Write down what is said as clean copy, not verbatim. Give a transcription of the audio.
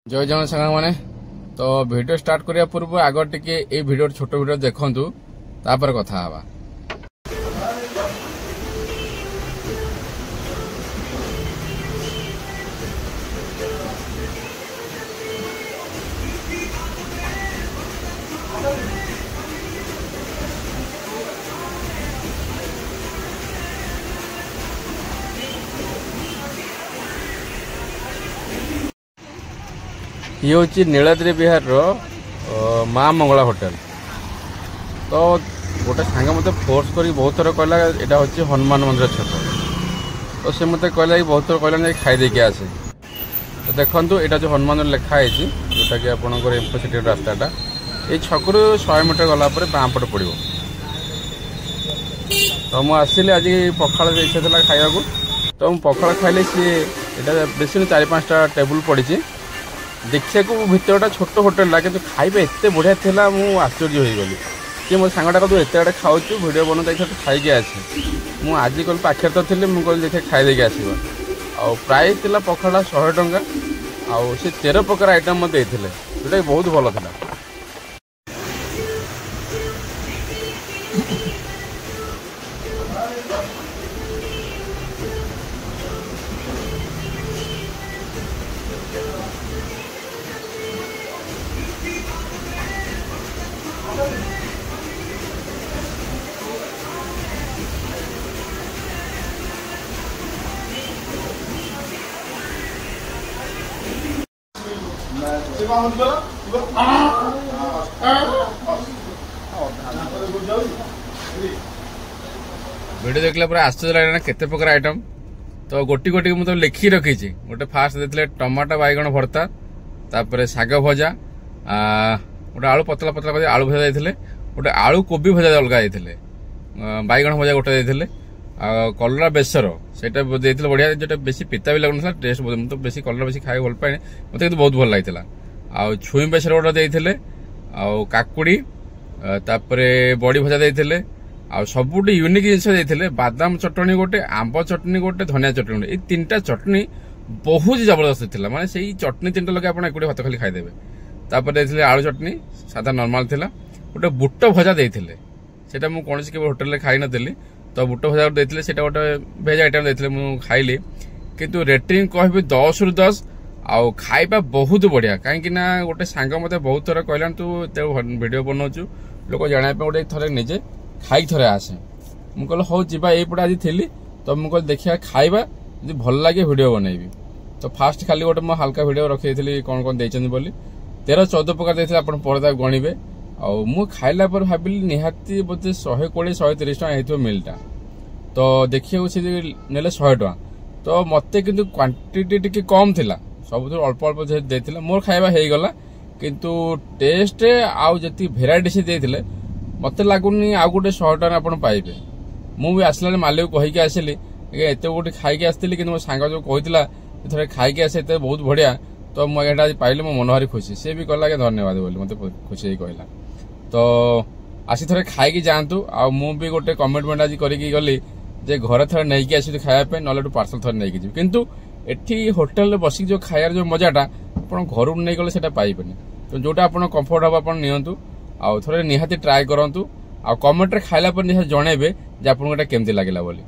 जय जगन सांग मैंने तो वीडियो स्टार्ट करिया पूर्व आग टिके ए वीडियो छोट वीडियो देखंतु तापर कथा हवा। ये हूँ नीलाद्री बिहार रो माँ मंगला होटेल। तो गोटे सांग मत फोर्स कर बहुत थर कहला यहाँ हूँ हनुमान मंदिर छक। तो सी मत कहला बहुत थर कहला खाई देके आसे। तो देखो यहाँ जो हनुमान लिखाई जोटा कि आपंकर इन्फोसिटी रास्ताटा ये छकु 100 मीटर गला बाँ पटे पड़ो। तो मुझे आसिली आज पखाड़ इच्छा था खाया तो मुझे पखाड़ खाइले सी यहाँ बेस 4-5टा टेबुल पड़ी देखा भितरटा छोट होटेल ला कि खाଇବା एत बढ़िया था मुझे आश्चर्य हो गली कि मो सांगटा कहूँ एत आड़े खाऊ भिडियो बना खाई आसे मुझे आज कल पाखे तो थी मुझे देखिए खाईदे आसो आ प्राइस था पखाड़ा 100 टंका आउ से 13 प्रकार आइटम मत देते जोटा बहुत भल था। वीडियो देखला पूरा आश्चर्य लगे केते प्रकार आइटम। तो गोटी गोटी मुझे लिखी रखी गोटे फास्ट देते टमाटो बैगण भर्ता तापर शाग भजा गोटे आलू पतला पतला कर आलू भजा देते गोटे आलू कोबी भजा अलग देते बैगण भजा गोटे देते कलरा बेसर से बढ़िया जो बेसी पिता भी लगुन टेस्ट तो बेसी कलरा बेसी खाई भल पाए मत बहुत भल लगी आ छुई बेसर गोटे देते काकुड़ी तापर बड़ी भजा देते आ सबुठ यूनिक जिन बादाम चटनी गोटे आंब चटनी गोटे धनिया चटनी गोटे ये 3टा चटनी बहुत जबरदस्त थी माने से चटनी 3टा लगे आप एक भात खाली खाईदेवे। तापर देते आलू चटनी सादा नॉर्मल थिला गोटे बुट भजा देते सेटा मु कौन के होटेल में खाई नी तो बुट भजा देते सेटा गोटे भेज आइटम देते मुझे खाइली किंतु रेटिंग कहबी 10 रु 10 आउ खाइबा बहुत बढ़िया कहीं गोटे सांग मत बहुत थर कहला तू वीडियो बनाऊँ लोक जाना गोटे थर निजे खाई थरे आसे मुझे कहल हौ जीवा यहीपटे आज थी तो मुझे देखिया खाइबा जी भल लगे वीडियो बनईबी। तो फास्ट खाली गोटे मैं हल्का वीडियो रखी थी कौन कौन देते बोली 13-14 प्रकार देते आप पड़ता गणवे आ खाइला पर भाविली निहाती बोधे 120-130 टका होता मिलटा। तो देखिए से नेले 100 टका तो मत कि क्वांटिटी टी कम थिला सब अल्प अल्प देते मोर खाइबा हो गला किंतु टेस्ट आउ जी भेराइटी से देते मत लगुनि आउ गोटे 100 टका आप पाइबे। मुझे आसला मालिक कहीकि आसली एत गोटे खाई आसती कि मो सांग जो कहला थे खाई आसे बहुत बढ़िया तो मुझे आज पाइले मो मन भारी खुशी सी भी कहला कि धन्यवाद बोली मत खुशी कहला। तो आसी थे खाई जातु आ भी गोटे कमिटमेंट आज करी गली जे घर थे नहीं आसी खायापे ना पार्सल थे नहीं जी कितु एठी होटेल बस जो खायार जो मजाटा आप घर नहीं गले से पाइबे तो जोटा आप कंफर्ट हम आप नियंतु आउ थे निहाती ट्राए करंतु आ कमेंट रे खाइला पर निहाती जणेबे जे आपन केमती लागला बोली।